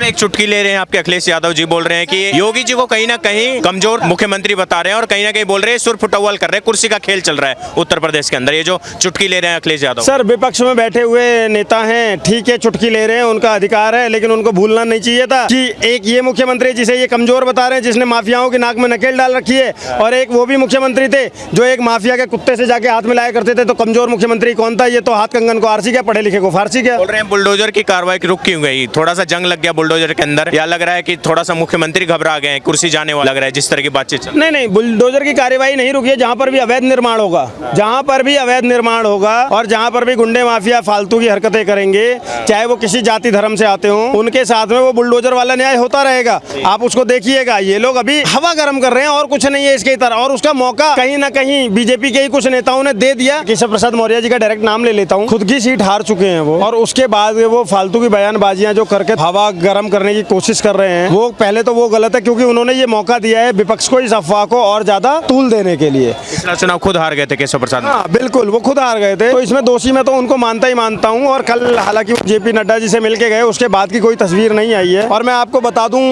एक चुटकी ले रहे हैं आपके अखिलेश यादव जी, बोल रहे हैं कि योगी जी को कहीं ना कहीं कमजोर मुख्यमंत्री बता रहे हैं और कहीं ना कहीं बोल रहे हैं सुर फुटवल कर रहे हैं, कुर्सी का खेल चल रहा है उत्तर प्रदेश के अंदर। ये जो चुटकी ले रहे हैं अखिलेश यादव सर, विपक्ष में बैठे हुए नेता हैं, ठीक है, चुटकी ले रहे हैं, उनका अधिकार है, लेकिन उनको भूलना नहीं चाहिए था कि एक ये मुख्यमंत्री जिसे ये कमजोर बता रहे हैं, जिसने माफियाओं की नाक में नकेल डाल रखी है, और एक वो भी मुख्यमंत्री थे जो एक माफिया के कुत्ते से जाके हाथ मिलाया करते थे। तो कमजोर मुख्यमंत्री कौन था? ये तो हाथ कंगन को आरसी क्या, पढ़े लिखे को फारसी क्या। बोल रहे हैं बुलडोजर की कार्रवाई रुक क्यों गई, थोड़ा सा जंग लग गया बुलडोजर के अंदर, या लग रहा है कि थोड़ा सा मुख्यमंत्री घबरा गए हैं, कुर्सी जाने वाला लग रहा है जिस तरह की बातचीत चल। नहीं, बुलडोजर की कार्यवाही नहीं रुकी है। जहाँ पर भी अवैध निर्माण होगा, जहाँ पर भी अवैध निर्माण होगा और जहाँ पर भी गुंडे माफिया फालतू की हरकतें करेंगे, चाहे वो किसी जाति धर्म से आते हों, उनके साथ में वो बुलडोजर वाला न्याय होता रहेगा। आप उसको देखिएगा, ये लोग अभी हवा गर्म कर रहे हैं और कुछ नहीं है इसके तरह, और उसका मौका कहीं ना कहीं बीजेपी के ही कुछ नेताओं ने दे दिया। केशव प्रसाद मौर्य जी का डायरेक्ट नाम ले लेता हूँ, खुद की सीट हार चुके हैं वो, और उसके बाद वो फालतू की बयानबाजियां जो करके हवा गर्म करने की कोशिश कर रहे हैं, वो पहले तो वो गलत है, क्योंकि उन्होंने ये मौका दिया है विपक्ष को इस अफवाह को और ज्यादा तूल देने के लिए। पिछला चुनाव खुद हार गए थे केशव प्रसाद। हाँ बिल्कुल, वो खुद हार गए थे, तो इसमें दोषी मैं तो उनको मानता ही मानता हूँ। और कल हालांकि जेपी नड्डा जी से मिलके गए, उसके बाद की कोई तस्वीर नहीं आई है। और मैं आपको बता दूं,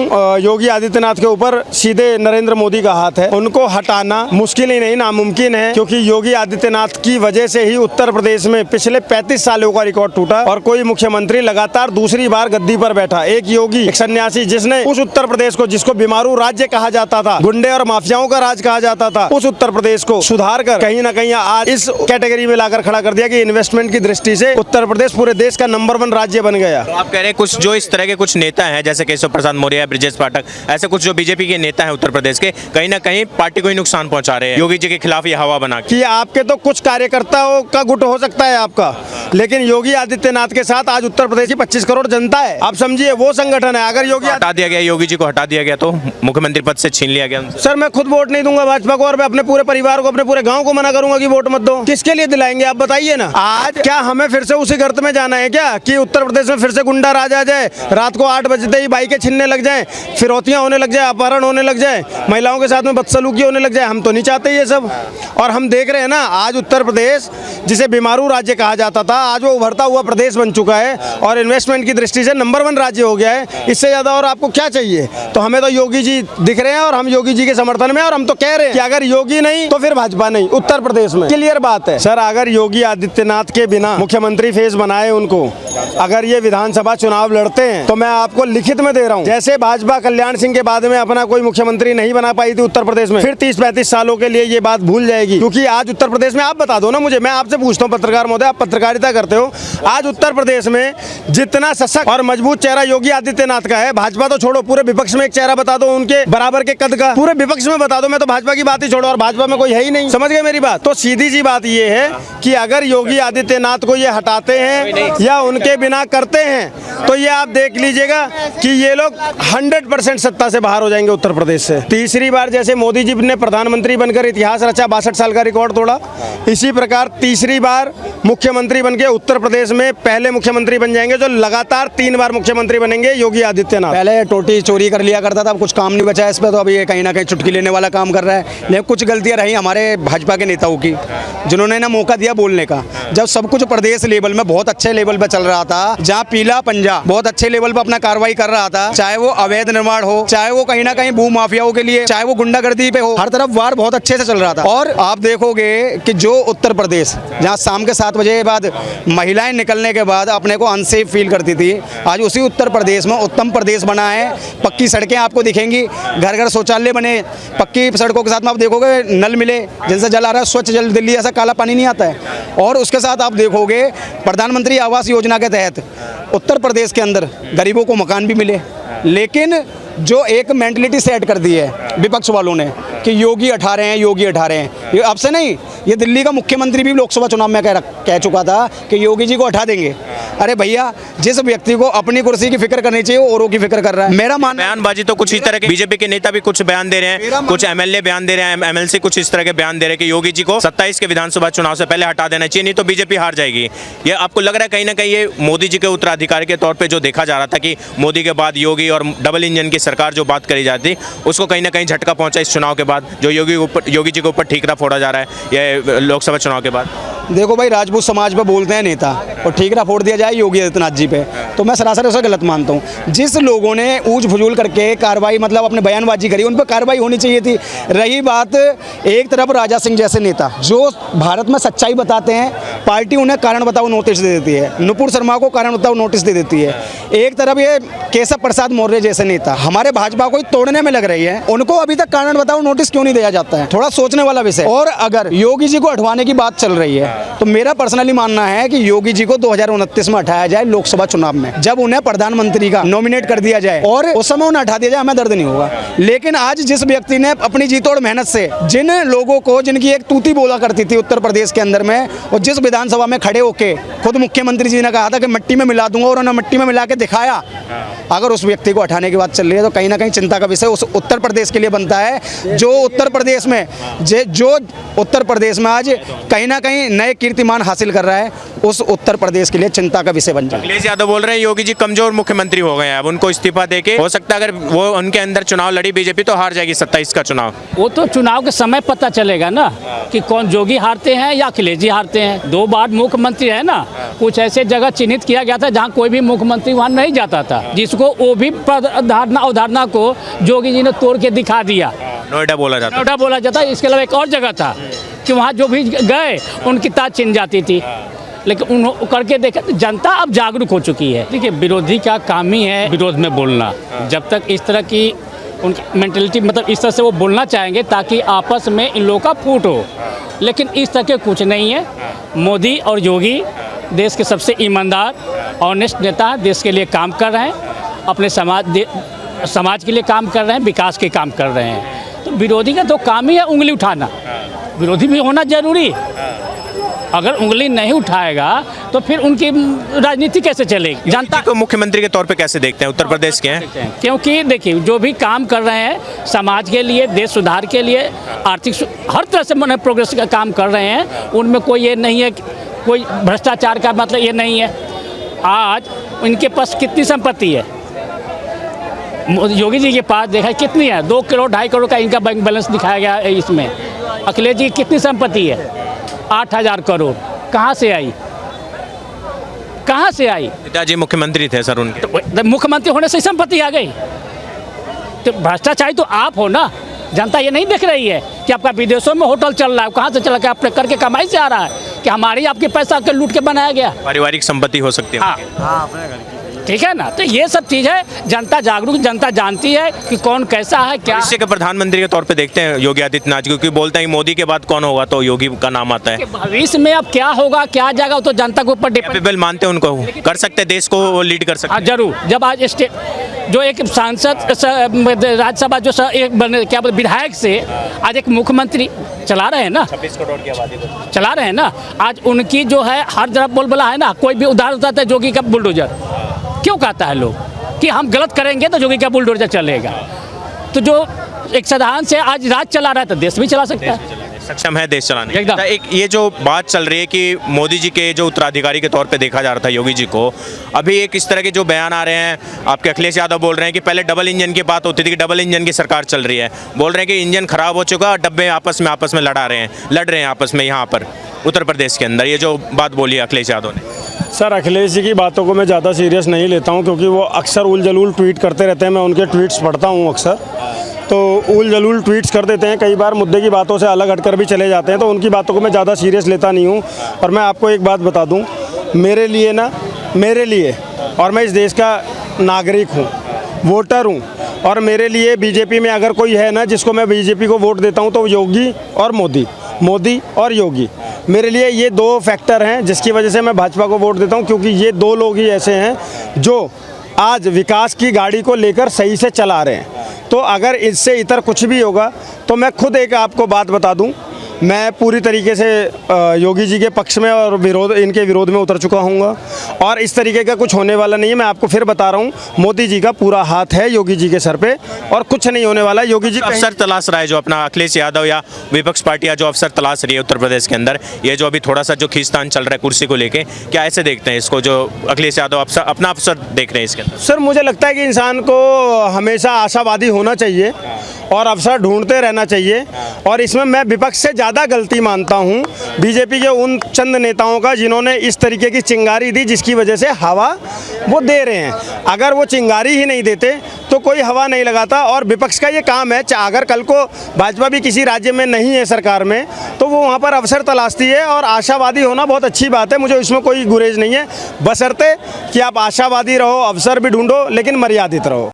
योगी आदित्यनाथ के ऊपर सीधे नरेंद्र मोदी का हाथ है, उनको हटाना मुश्किल ही नहीं नामुमकिन है, क्योंकि योगी आदित्यनाथ की वजह से ही उत्तर प्रदेश में पिछले 35 सालों का रिकॉर्ड टूटा और कोई मुख्यमंत्री लगातार दूसरी बार गद्दी पर बैठा। एक योगी, एक सन्यासी, जिसने उस उत्तर प्रदेश को, जिसको बीमारू राज्य कहा जाता था, गुंडे और माफियाओं का राज कहा जाता था, उस उत्तर प्रदेश को सुधार कर कहीं ना कहीं आज इस कैटेगरी में लाकर खड़ा कर दिया कि इन्वेस्टमेंट की दृष्टि से उत्तर प्रदेश पूरे देश का नंबर 1 राज्य बन गया। तो आप कह रहे हैं कुछ जो इस तरह के कुछ नेता हैं जैसे केशव प्रसाद मौर्य, ब्रिजेश पाठक, ऐसे कुछ जो बीजेपी के नेता हैं उत्तर प्रदेश के, कहीं ना कहीं पार्टी को ही नुकसान पहुंचा रहे हैं योगी जी के खिलाफ ये हवा बना के। कि आपके तो कुछ कार्यकर्ताओं का गुट हो सकता है आपका, लेकिन योगी आदित्यनाथ के साथ आज उत्तर प्रदेश की 25 करोड़ जनता है। आप समझिए वो संगठन है। अगर योगी हटा दिया गया, योगी जी को हटा दिया गया तो मुख्यमंत्री पद से छीन लिया गया उनसे। सर, मैं खुद वोट नहीं दूंगा भाजपा को, और मैं अपने पूरे परिवार को, अपने पूरे गांव को मना करूंगा कि वोट मत दो। किसके लिए दिलाएंगे आप बताइए ना। आज क्या हमें फिर से उसी गर्त में जाना है क्या कि उत्तर प्रदेश में फिर से गुंडा राज आ जाए, रात को 8 बजते ही बाइकें छीनने लग जाए, फिरौतियां होने लग जाए, अपहरण होने लग जाए, महिलाओं के साथ में बदसलूकी होने लग जाए? हम तो नहीं चाहते ये सब। और हम देख रहे हैं ना, आज उत्तर प्रदेश जिसे बीमारू राज्य कहा जाता था, आज वो उभरता हुआ प्रदेश बन चुका है और इन्वेस्टमेंट की दृष्टि से नंबर 1 राज्य हो गया है। इससे ज्यादा और आपको क्या चाहिए? तो हमें तो योगी जी दिख रहे हैं और हम योगी जी के समर्थन में, और हम तो कह रहे हैं कि अगर योगी नहीं तो फिर भाजपा नहीं उत्तर प्रदेश में। क्लियर बात है सर। अगर योगी आदित्यनाथ के बिना मुख्यमंत्री फेस बनाए उनको, अगर ये विधानसभा चुनाव लड़ते हैं, तो मैं आपको लिखित में दे रहा हूँ, जैसे भाजपा कल्याण सिंह के बाद में अपना कोई मुख्यमंत्री नहीं बना पाई थी उत्तर प्रदेश में, फिर 30-35 सालों के लिए ये बात भूल जाएगी। क्योंकि आज उत्तर प्रदेश में, आप बता दो ना मुझे, मैं आपसे पूछता हूँ पत्रकार महोदय, आप पत्रकारिता करते हो, आज उत्तर प्रदेश में जितना सशक्त और मजबूत चेहरा योगी आदित्यनाथ का है, भाजपा तो छोड़ो, पूरे विपक्ष में एक चेहरा बता दो उनके बराबर के कद का, पूरे विपक्ष में बता दो। मैं तो भाजपा की बात ही छोड़ो, और भाजपा में कोई है ही नहीं। समझ गए मेरी बात? तो सीधी सी बात ये है कि अगर योगी आदित्यनाथ को ये हटाते हैं या उनके बिना करते हैं, तो ये आप देख लीजिएगा कि ये लोग 100% सत्ता से बाहर हो जाएंगे उत्तर प्रदेश से। तीसरी बार जैसे मोदी जी ने प्रधानमंत्री बनकर इतिहास रचा, 62 साल का रिकॉर्ड तोड़ा, इसी प्रकार तीसरी बार मुख्यमंत्री बनके उत्तर प्रदेश में पहले मुख्यमंत्री बन जाएंगे जो लगातार 3 बार मुख्यमंत्री बनेंगे, योगी आदित्यनाथ। पहले टोटी चोरी कर लिया करता था, अब कुछ काम नहीं बचा इस पे, तो अभी ये कहीं ना कहीं चुटकी लेने वाला काम कर रहा है। लेकिन कुछ गलतियां रही हमारे भाजपा के नेताओं की, जिन्होंने ना मौका दिया बोलने का। जब सब कुछ प्रदेश लेवल में बहुत अच्छे लेवल पे चल रहा था, जहाँ पीला पंजा बहुत अच्छे लेवल पे अपना कार्रवाई कर रहा था, चाहे वो अवैध निर्माण हो, चाहे वो कहीं ना कहीं भू माफियाओं के लिए, चाहे वो गुंडागर्दी पे हो, हर तरफ वार बहुत अच्छे से चल रहा था। और आप देखोगे कि जो उत्तर प्रदेश, जहाँ शाम के 7 बजे के बाद महिलाएं निकलने के बाद अपने को अनसेफ फील करती थी, आज उसी उत्तर प्रदेश में उत्तम प्रदेश बना है। पक्की सड़कें आपको दिखेंगी, घर घर शौचालय बने, पक्की सड़कों के साथ में आप देखोगे नल मिले जिनसे जल आ रहा है, स्वच्छ जल, दिल्ली ऐसा काला पानी नहीं आता है। और उसके साथ आप देखोगे प्रधानमंत्री आवास योजना के तहत उत्तर प्रदेश के अंदर गरीबों को मकान भी मिले। लेकिन जो एक मेंटलिटी सेट कर दी है विपक्ष वालों ने कि योगी हटा रहे हैं, योगी हटा रहे हैं, ये अब से नहीं, ये दिल्ली का मुख्यमंत्री भी लोकसभा चुनाव में कह चुका था कि योगी जी को हटा देंगे। अरे भैया, जिस व्यक्ति को अपनी कुर्सी की फिक्र करनी चाहिए वो औरों की फिक्र कर रहा है। मेरा मानना, बयानबाजी तो कुछ इस तरह के बीजेपी के नेता भी कुछ बयान दे रहे हैं, कुछ एमएलए बयान दे रहे हैं, एमएलसी कुछ इस तरह के बयान दे रहे हैं कि योगी जी को 27 के विधानसभा चुनाव से पहले हटा देना चाहिए, नहीं तो बीजेपी हार जाएगी। ये आपको लग रहा है कहीं ना कहीं ये मोदी जी के उत्तराधिकारी के तौर पर जो देखा जा रहा था कि मोदी के बाद योगी और डबल इंजन की सरकार जो बात करी जाती उसको कहीं ना कहीं झटका पहुंचा इस चुनाव के बाद, जो योगी जी के ऊपर ठीकरा फोड़ा जा रहा है ये लोकसभा चुनाव के बाद? देखो भाई, राजपूत समाज पे बोलते हैं नेता और ठीकरा फोड़ दिया जाए योगी आदित्यनाथ जी पे, तो मैं सरासर उसे गलत मानता हूँ। जिस लोगों ने ऊंच फजूल करके कार्रवाई मतलब अपने बयानबाजी करी, उन पर कार्रवाई होनी चाहिए थी। रही बात एक तरफ राजा सिंह जैसे नेता जो भारत में सच्चाई बताते हैं, पार्टी उन्हें कारण बताओ नोटिस दे देती है, नुपुर शर्मा को कारण बताओ नोटिस दे देती है। एक तरफ ये केशव प्रसाद मौर्य जैसे नेता हमारे भाजपा को तोड़ने में लग रही है, उनको अभी तक कारण बताओ नोटिस क्यों नहीं दिया जाता है? थोड़ा सोचने वाला विषय। और अगर योगी जी को हटवाने की बात चल रही है तो मेरा पर्सनली मानना है कि योगी जी को 2029 में हटाया जाए लोकसभा चुनाव में, जब उन्हें प्रधानमंत्री का नॉमिनेट कर दिया जाए और उस समय उन्हें हटा दिया जाए, हमें दर्द नहीं होगा। लेकिन आज जिस व्यक्ति ने अपनी जी तोड़ मेहनत से जिन लोगों को, जिनकी एक तूती बोला करती थी उत्तर प्रदेश के अंदर में, और जिस विधानसभा में खड़े होके खुद मुख्यमंत्री जी ने कहा था कि मिट्टी में मिला दूंगा और उन्होंने मिट्टी में मिला के दिखाया, अगर उस व्यक्ति को हटाने की बात चल रही है तो कहीं ना कहीं चिंता का विषय उस उत्तर प्रदेश के लिए बनता है। जो उत्तर प्रदेश में आज कहीं ना कहीं नए कीर्तिमान हासिल कर रहा है, उस उत्तर प्रदेश के लिए चिंता का विषय बन जाए। अखिलेश यादव बोल रहे हैं योगी जी कमजोर मुख्यमंत्री हो गए हैं, अब उनको इस्तीफा देके हो सकता है अगर वो उनके अंदर चुनाव लड़ी बीजेपी तो हार जाएगी 27 का चुनाव। वो तो चुनाव के समय पता चलेगा ना कि कौन योगी हारते हैं या अखिलेश जी हारते हैं। 2 बार मुख्यमंत्री है ना, कुछ ऐसे जगह चिन्हित किया गया था जहाँ कोई भी मुख्यमंत्री वहाँ नहीं जाता था, जिसको वो भी अवधारणा को योगी जी ने तोड़ के दिखा दिया। नोएडा बोला जाता। इसके अलावा एक और जगह था कि वहाँ जो भी गए उनकी ताज छिन जाती थी, लेकिन उन्होंने करके देखा जनता अब जागरूक हो चुकी है। देखिए, विरोधी का काम ही है विरोध में बोलना। जब तक इस तरह की उनकी मेंटलिटी मतलब इस तरह से वो बोलना चाहेंगे ताकि आपस में इन लोगों का फूट हो, लेकिन इस तरह के कुछ नहीं है। मोदी और योगी देश के सबसे ईमानदार ऑनेस्ट नेता, देश के लिए काम कर रहे हैं, अपने समाज के लिए काम कर रहे हैं, विकास के काम कर रहे हैं। तो विरोधी का तो काम ही है उंगली उठाना, विरोधी भी होना जरूरी। अगर उंगली नहीं उठाएगा तो फिर उनकी राजनीति कैसे चलेगी? जनता को मुख्यमंत्री के तौर पे कैसे देखते हैं? उत्तर प्रदेश के हैं, क्योंकि देखिए जो भी काम कर रहे हैं समाज के लिए, देश सुधार के लिए, आर्थिक हर तरह से मैंने प्रोग्रेस का काम कर रहे हैं, उनमें कोई ये नहीं है, कोई भ्रष्टाचार का मतलब ये नहीं है। आज इनके पास कितनी संपत्ति है? योगी जी के पास देखा कितनी है, 2 करोड़ 2.5 करोड़ का इनका बैंक बैलेंस दिखाया गया है इसमें। अखिलेश जी की कितनी संपत्ति है? 8,000 करोड़। कहाँ से आई? पिताजी मुख्यमंत्री थे सर उनके, तो मुख्यमंत्री होने से संपत्ति आ गई। तो भ्रष्टाचारी तो आप हो ना, जनता ये नहीं देख रही है कि आपका विदेशों में होटल चल रहा है, कहाँ से चल रहा है, अपने करके कमाई से आ रहा है कि हमारी आपके पैसा के लूट के बनाया गया। पारिवारिक संपत्ति हो सकती है। हाँ, ठीक है ना। तो ये सब चीज़ है, जनता जागरूक, जनता जानती है कि कौन कैसा है क्या। भविष्य के प्रधानमंत्री के तौर पे देखते हैं योगी आदित्यनाथ, क्योंकि बोलते हैं मोदी के बाद कौन होगा तो योगी का नाम आता है। भविष्य में अब क्या होगा क्या जाएगा तो जनता के ऊपर डिपेंड। कैपेबल मानते हैं उनको, कर सकते हैं, देश को वो लीड कर सकते हैं। जरूर। जब आज जो एक सांसद राज्यसभा जो क्या बोलते विधायक से आज एक मुख्यमंत्री चला रहे हैं ना, 26 करोड़ की आबादी चला रहे हैं ना, आज उनकी जो है हर तरफ बोलबला है ना। कोई भी उदाहरण बताता है योगी का बुलडोजर, क्यों कहता है लोग कि हम गलत करेंगे तो योगी का बुलडोजर चलेगा? तो जो एक साधारण से आज राज चला रहा है तो देश भी चला सकता है, सक्षम है देश चलाने। एकदम। एक ये जो बात चल रही है कि मोदी जी के जो उत्तराधिकारी के तौर पे देखा जा रहा था योगी जी को, अभी एक इस तरह के जो बयान आ रहे हैं, आपके अखिलेश यादव बोल रहे हैं कि पहले डबल इंजन की बात होती थी कि डबल इंजन की सरकार चल रही है, बोल रहे हैं कि इंजन खराब हो चुका, डब्बे आपस में लड़ रहे हैं आपस में यहाँ पर उत्तर प्रदेश के अंदर। ये जो बात बोली है अखिलेश यादव ने। सर, अखिलेश जी की बातों को मैं ज़्यादा सीरियस नहीं लेता हूँ, क्योंकि वो अक्सर उल जलूल ट्वीट करते रहते हैं। मैं उनके ट्वीट्स पढ़ता हूँ अक्सर, तो उल जलूल ट्वीट्स कर देते हैं, कई बार मुद्दे की बातों से अलग हटकर भी चले जाते हैं, तो उनकी बातों को मैं ज़्यादा सीरियस लेता नहीं हूँ। और मैं आपको एक बात बता दूँ, मेरे लिए और मैं इस देश का नागरिक हूँ, वोटर हूँ, और मेरे लिए बीजेपी में अगर कोई है ना जिसको मैं बीजेपी को वोट देता हूँ तो योगी और मोदी और योगी। मेरे लिए ये 2 फैक्टर हैं जिसकी वजह से मैं भाजपा को वोट देता हूँ, क्योंकि ये 2 लोग ही ऐसे हैं जो आज विकास की गाड़ी को लेकर सही से चला रहे हैं। तो अगर इससे इतर कुछ भी होगा तो मैं खुद एक आपको बात बता दूं, मैं पूरी तरीके से योगी जी के पक्ष में और इनके विरोध में उतर चुका हूँ और इस तरीके का कुछ होने वाला नहीं है। मैं आपको फिर बता रहा हूँ, मोदी जी का पूरा हाथ है योगी जी के सर पे और कुछ नहीं होने वाला। योगी जी अफसर तलाश रहा है जो अपना अखिलेश यादव या विपक्ष पार्टियां जो अफसर तलाश रही है उत्तर प्रदेश के अंदर, ये जो अभी थोड़ा सा जो खींचतान चल रहा है कुर्सी को लेके, क्या ऐसे देखते हैं इसको जो अखिलेश यादव अपना अफसर देख रहे हैं इसके अंदर? सर मुझे लगता है कि इंसान को हमेशा आशावादी होना चाहिए और अवसर ढूंढते रहना चाहिए और इसमें मैं विपक्ष से ज़्यादा गलती मानता हूं बीजेपी के उन चंद नेताओं का जिन्होंने इस तरीके की चिंगारी दी जिसकी वजह से हवा वो दे रहे हैं। अगर वो चिंगारी ही नहीं देते तो कोई हवा नहीं लगाता और विपक्ष का ये काम है। अगर कल को भाजपा भी किसी राज्य में नहीं है सरकार में तो वो वहाँ पर अवसर तलाशती है और आशावादी होना बहुत अच्छी बात है, मुझे इसमें कोई गुरेज नहीं है, बशर्ते कि आप आशावादी रहो, अवसर भी ढूंढो लेकिन मर्यादित रहो।